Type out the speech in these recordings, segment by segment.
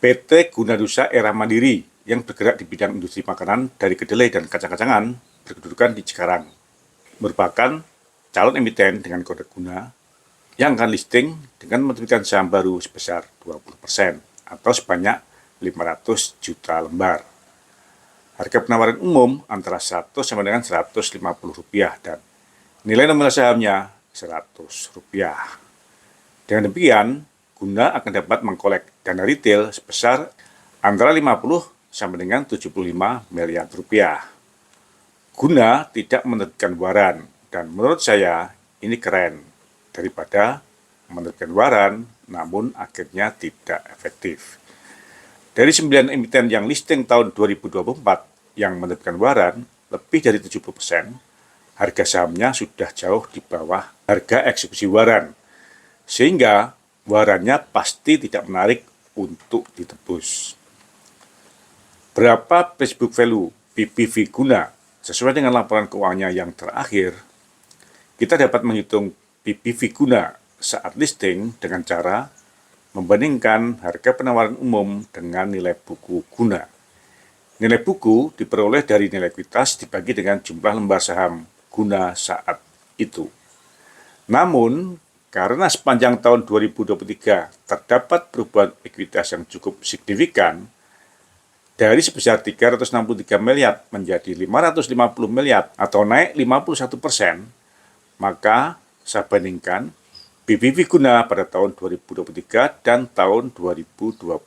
PT Gunanusa Era Mandiri yang bergerak di bidang industri makanan dari kedelai dan kacang-kacangan berkedudukan di Cikarang, merupakan calon emiten dengan kode guna yang akan listing dengan menerbitkan saham baru sebesar 20% atau sebanyak 500 juta lembar. Harga penawaran umum antara 100 sampai dengan Rp150 dan nilai nominal sahamnya Rp100. Dengan demikian, Guna akan dapat mengkolek dana retail sebesar antara 50 sampai dengan 75 miliar rupiah. Guna tidak menerbitkan waran, dan menurut saya ini keren daripada menerbitkan waran namun akhirnya tidak efektif. Dari 9 emiten yang listing tahun 2024 yang menerbitkan waran, lebih dari 70%, harga sahamnya sudah jauh di bawah harga eksekusi waran, sehingga warannya pasti tidak menarik untuk ditebus. Berapa Facebook value PBV Guna sesuai dengan laporan keuangannya yang terakhir? Kita dapat menghitung PBV Guna saat listing dengan cara membandingkan harga penawaran umum dengan nilai buku Guna. Nilai buku diperoleh dari nilai ekuitas dibagi dengan jumlah lembar saham Guna saat itu. Namun, karena sepanjang tahun 2023 terdapat perubahan ekuitas yang cukup signifikan, dari sebesar 363 miliar menjadi 550 miliar atau naik 51%, maka saya bandingkan PBV Guna pada tahun 2023 dan tahun 2022.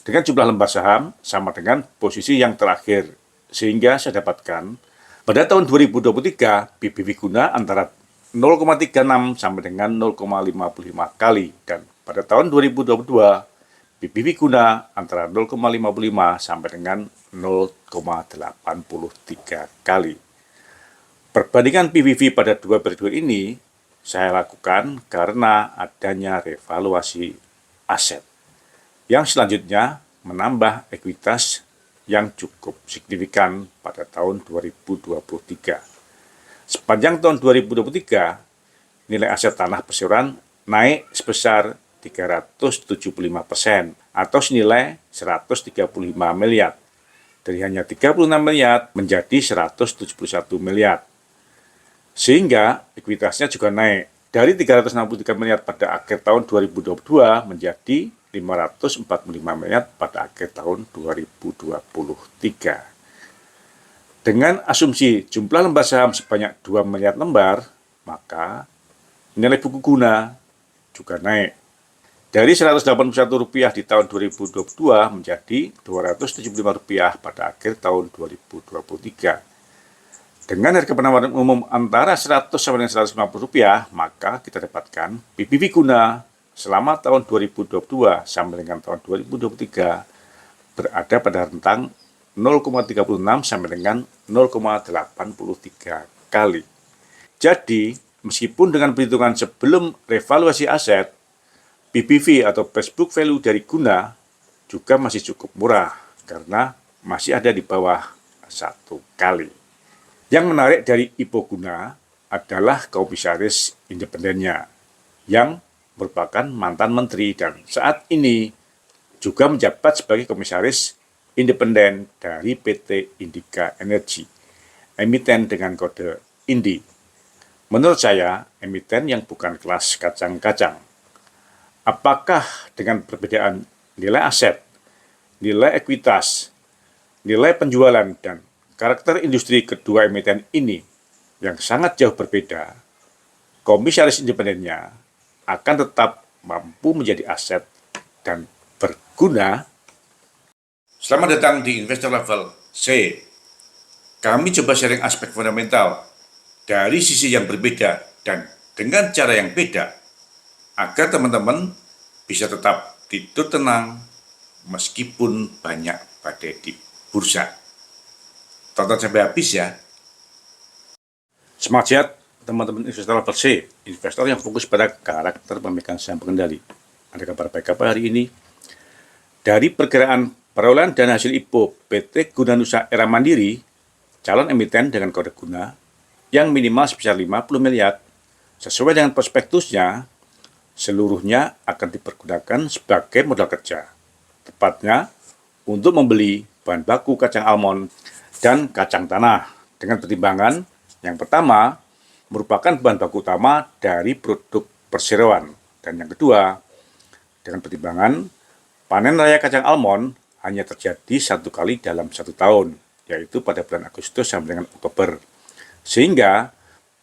Dengan jumlah lembar saham sama dengan posisi yang terakhir, sehingga saya dapatkan pada tahun 2023 PBV Guna antara 0,36 sampai dengan 0,55 kali, dan pada tahun 2022 PBV Guna antara 0,55 sampai dengan 0,83 kali. Perbandingan PBV pada dua periode ini saya lakukan karena adanya revaluasi aset yang selanjutnya menambah ekuitas yang cukup signifikan pada tahun 2023. Sepanjang tahun 2023, nilai aset tanah perseroan naik sebesar 375% atau senilai 135 miliar. Dari hanya 36 miliar menjadi 171 miliar. Sehingga ekuitasnya juga naik dari 363 miliar pada akhir tahun 2022 menjadi 545 miliar pada akhir tahun 2023. Dengan asumsi jumlah lembar saham sebanyak 2 miliar lembar, maka nilai buku Guna juga naik. Dari Rp181 di tahun 2022 menjadi Rp275 pada akhir tahun 2023. Dengan harga penawaran umum antara Rp100 sampai dengan Rp150, maka kita dapatkan PBV Guna selama tahun 2022 sampai dengan tahun 2023 berada pada rentang 0,36 sampai dengan 0,83 kali. Jadi, meskipun dengan perhitungan sebelum revaluasi aset, PBV atau Facebook value dari Guna juga masih cukup murah karena masih ada di bawah 1 kali. Yang menarik dari IPO Guna adalah komisaris independennya yang merupakan mantan menteri dan saat ini juga menjabat sebagai komisaris independen dari PT Indika Energy, emiten dengan kode INDI. Menurut saya, emiten yang bukan kelas kacang-kacang. Apakah dengan perbedaan nilai aset, nilai ekuitas, nilai penjualan, dan karakter industri kedua emiten ini yang sangat jauh berbeda, komisaris independennya akan tetap mampu menjadi aset dan berguna? Selamat datang di Investor Level C. Kami coba sharing aspek fundamental dari sisi yang berbeda dan dengan cara yang beda agar teman-teman bisa tetap tidur tenang meskipun banyak badai di bursa. Tonton sampai habis ya. Semangat sehat teman-teman Investor Level C, investor yang fokus pada karakter pemegang saham pengendali. Ada kabar baik apa hari ini? Dari perkiraan perolehan dana hasil IPO PT Gunanusa Era Mandiri, calon emiten dengan kode Guna, yang minimal sebesar 50 miliar, sesuai dengan prospektusnya, seluruhnya akan dipergunakan sebagai modal kerja tepatnya untuk membeli bahan baku kacang almond dan kacang tanah dengan pertimbangan yang pertama merupakan bahan baku utama dari produk perseroan, dan yang kedua dengan pertimbangan panen raya kacang almond hanya terjadi 1 kali dalam 1 tahun, yaitu pada bulan Agustus sampai dengan Oktober, sehingga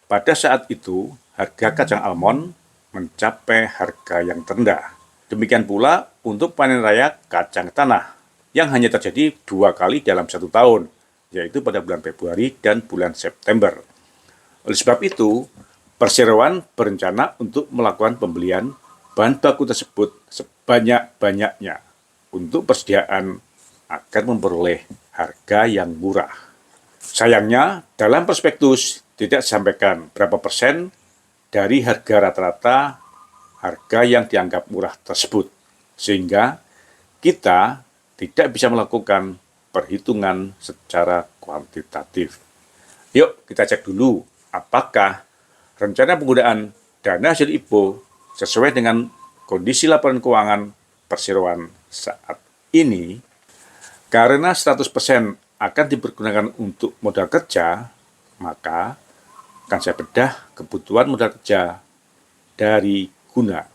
pada saat itu harga kacang almond mencapai harga yang terendah. Demikian pula untuk panen raya kacang tanah yang hanya terjadi 2 kali dalam 1 tahun, yaitu pada bulan Februari dan bulan September. Oleh sebab itu, perseroan berencana untuk melakukan pembelian bahan baku tersebut sebanyak-banyaknya untuk persediaan agar memperoleh harga yang murah. Sayangnya, dalam prospektus tidak disampaikan berapa persen dari harga rata-rata harga yang dianggap murah tersebut, sehingga kita tidak bisa melakukan perhitungan secara kuantitatif. Yuk kita cek dulu apakah rencana penggunaan dana hasil IPO sesuai dengan kondisi laporan keuangan perseroan saat ini. Karena 100% akan dipergunakan untuk modal kerja, maka akan saya bedah kebutuhan modal kerja dari Guna.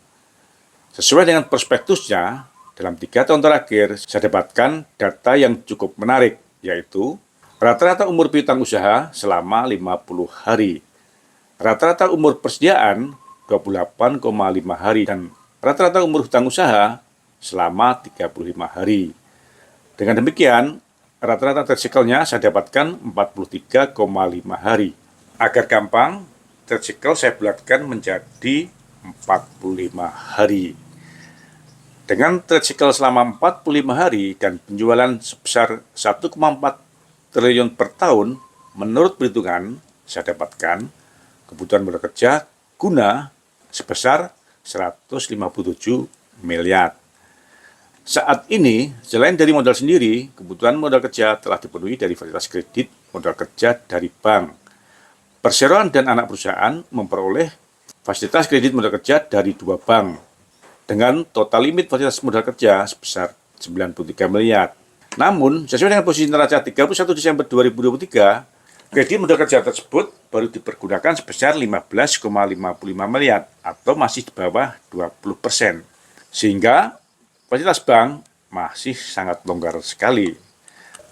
Sesuai dengan prospektusnya, dalam 3 tahun terakhir, saya dapatkan data yang cukup menarik, yaitu rata-rata umur piutang usaha selama 50 hari, rata-rata umur persediaan 28,5 hari, dan rata-rata umur hutang usaha selama 35 hari. Dengan demikian, rata-rata trade cycle-nya saya dapatkan 43,5 hari. Agar gampang, trade cycle saya bulatkan menjadi 45 hari. Dengan trade cycle selama 45 hari dan penjualan sebesar 1,4 triliun per tahun, menurut perhitungan saya dapatkan kebutuhan modal kerja Guna sebesar 157 miliar. Saat ini, selain dari modal sendiri, kebutuhan modal kerja telah dipenuhi dari fasilitas kredit modal kerja dari bank. Perseroan dan anak perusahaan memperoleh fasilitas kredit modal kerja dari 2 bank, dengan total limit fasilitas modal kerja sebesar 93 miliar. Namun, sesuai dengan posisi neraca 31 Desember 2023, kredit modal kerja tersebut baru dipergunakan sebesar 15,55 miliar atau masih di bawah 20%. Sehingga fasilitas bank masih sangat longgar sekali.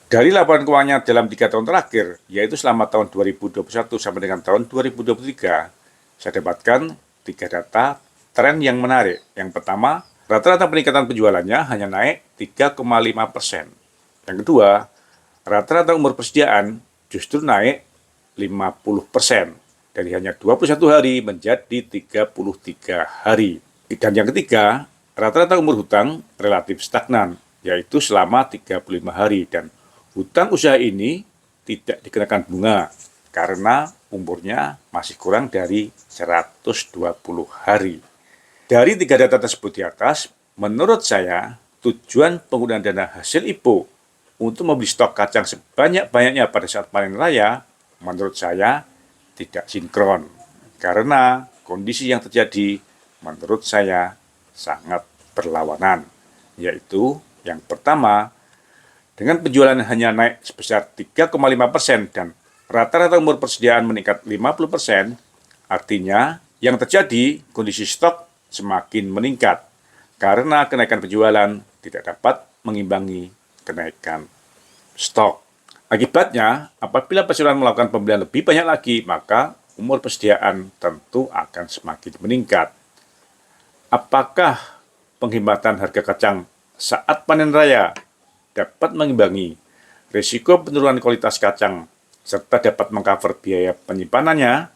Dari laporan keuangannya dalam 3 tahun terakhir, yaitu selama tahun 2021 sampai dengan tahun 2023, saya dapatkan 3 data tren yang menarik. Yang pertama, rata-rata peningkatan penjualannya hanya naik 3,5%. Yang kedua, rata-rata umur persediaan justru naik 50%, dari hanya 21 hari menjadi 33 hari. Dan yang ketiga, rata-rata umur hutang relatif stagnan, yaitu selama 35 hari, dan hutang usaha ini tidak dikenakan bunga karena umurnya masih kurang dari 120 hari. Dari 3 data tersebut di atas, menurut saya tujuan penggunaan dana hasil IPO untuk membeli stok kacang sebanyak-banyaknya pada saat panen raya, menurut saya tidak sinkron. Karena kondisi yang terjadi menurut saya sangat berlawanan, yaitu yang pertama, dengan penjualan hanya naik sebesar 3,5% dan rata-rata umur persediaan meningkat 50%, artinya yang terjadi kondisi stok semakin meningkat karena kenaikan penjualan tidak dapat mengimbangi kenaikan stok. Akibatnya, apabila perseroan melakukan pembelian lebih banyak lagi, maka umur persediaan tentu akan semakin meningkat. Apakah penghematan harga kacang saat panen raya dapat mengimbangi risiko penurunan kualitas kacang serta dapat mengcover biaya penyimpanannya?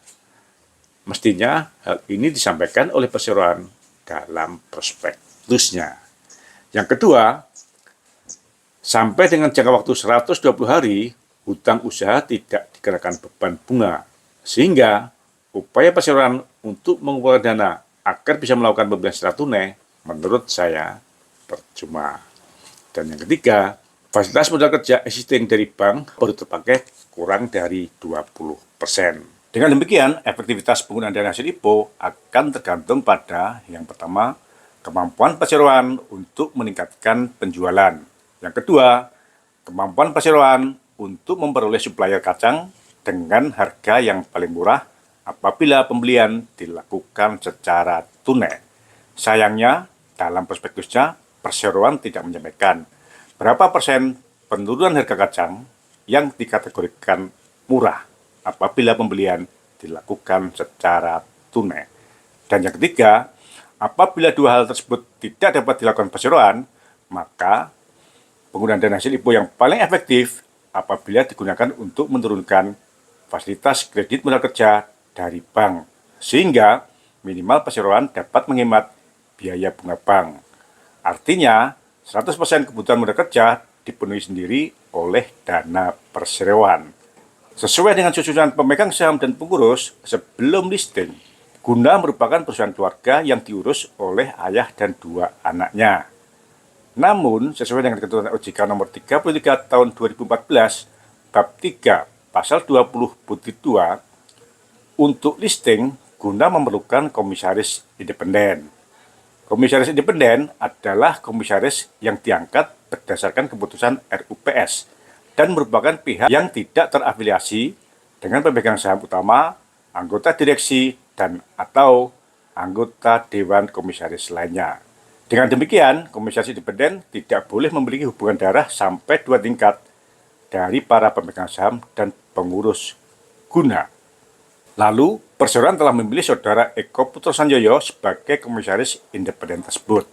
Mestinya hal ini disampaikan oleh perseroan dalam prospektusnya. Yang kedua, sampai dengan jangka waktu 120 hari, hutang usaha tidak dikenakan beban bunga, sehingga upaya perseroan untuk mengumpulkan dana agar bisa melakukan pembelian secara tunai, menurut saya percuma. Dan yang ketiga, fasilitas modal kerja existing dari bank baru terpakai kurang dari 20%. Dengan demikian, efektivitas penggunaan dana hasil IPO akan tergantung pada yang pertama, kemampuan perseroan untuk meningkatkan penjualan. Yang kedua, kemampuan perseroan untuk memperoleh supplier kacang dengan harga yang paling murah apabila pembelian dilakukan secara tunai. Sayangnya, dalam prospektusnya, perseroan tidak menyampaikan berapa persen penurunan harga kacang yang dikategorikan murah apabila pembelian dilakukan secara tunai. Dan yang ketiga, apabila dua hal tersebut tidak dapat dilakukan perseroan, maka penggunaan dana hasil IPO yang paling efektif apabila digunakan untuk menurunkan fasilitas kredit modal kerja dari bank, sehingga minimal perseroan dapat menghemat biaya bunga bank. Artinya, 100% kebutuhan modal kerja dipenuhi sendiri oleh dana perseroan. Sesuai dengan susunan pemegang saham dan pengurus sebelum listing, Guna merupakan perusahaan keluarga yang diurus oleh ayah dan dua anaknya. Namun, sesuai dengan ketentuan OJK nomor 33 tahun 2014, bab 3, pasal 20 butir 2, untuk listing, Guna memerlukan komisaris independen. Komisaris independen adalah komisaris yang diangkat berdasarkan keputusan RUPS dan merupakan pihak yang tidak terafiliasi dengan pemegang saham utama, anggota direksi, dan atau anggota Dewan Komisaris lainnya. Dengan demikian, komisaris independen tidak boleh memiliki hubungan darah sampai 2 tingkat dari para pemegang saham dan pengurus Guna. Lalu, perseroan telah memilih saudara Eko Putro Sanjoyo sebagai komisaris independen tersebut.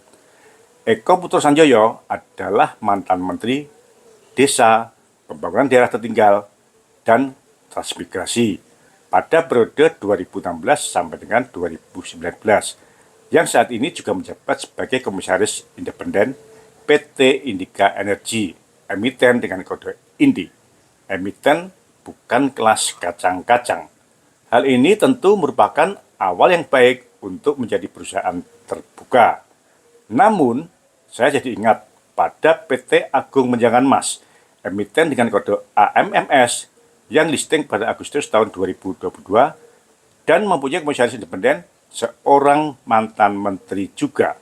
Eko Putro Sanjoyo adalah mantan Menteri Desa, Pembangunan Daerah Tertinggal, dan Transmigrasi pada periode 2016 sampai dengan 2019, yang saat ini juga menjabat sebagai komisaris independen PT Indika Energi, emiten dengan kode INDI, emiten bukan kelas kacang-kacang. Hal ini tentu merupakan awal yang baik untuk menjadi perusahaan terbuka. Namun, saya jadi ingat pada PT Agung Menjangan Mas, emiten dengan kode AMMS, yang listing pada Agustus tahun 2022 dan mempunyai komisaris independen seorang mantan menteri juga.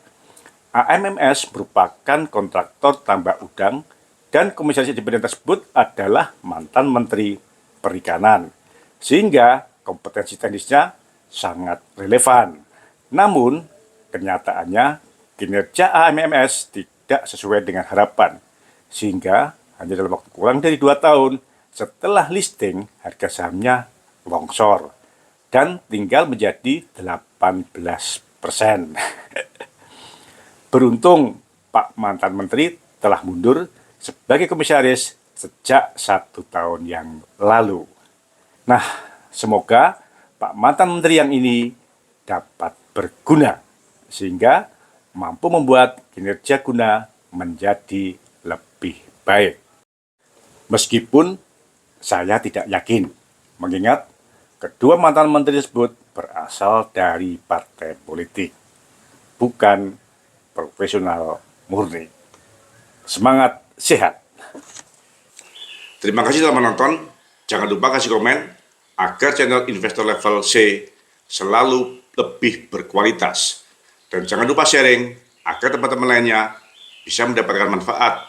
AMMS merupakan kontraktor tambak udang dan komisaris independen tersebut adalah mantan menteri perikanan, sehingga kompetensi teknisnya sangat relevan. Namun, kenyataannya kinerja AMMS tidak sesuai dengan harapan, sehingga hanya dalam waktu kurang dari 2 tahun setelah listing, harga sahamnya longsor dan tinggal menjadi 18%. Beruntung Pak mantan Menteri telah mundur sebagai komisaris sejak 1 tahun yang lalu. Nah, semoga Pak mantan Menteri yang ini dapat berguna sehingga mampu membuat kinerja Guna menjadi lebih baik. Meskipun saya tidak yakin, mengingat kedua mantan menteri tersebut berasal dari partai politik, bukan profesional murni. Semangat sehat. Terima kasih telah menonton. Jangan lupa kasih komen agar channel Investor Level C selalu lebih berkualitas. Dan jangan lupa sharing agar teman-teman lainnya bisa mendapatkan manfaat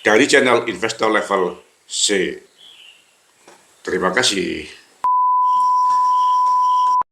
dari channel Investor Level C. Terima kasih.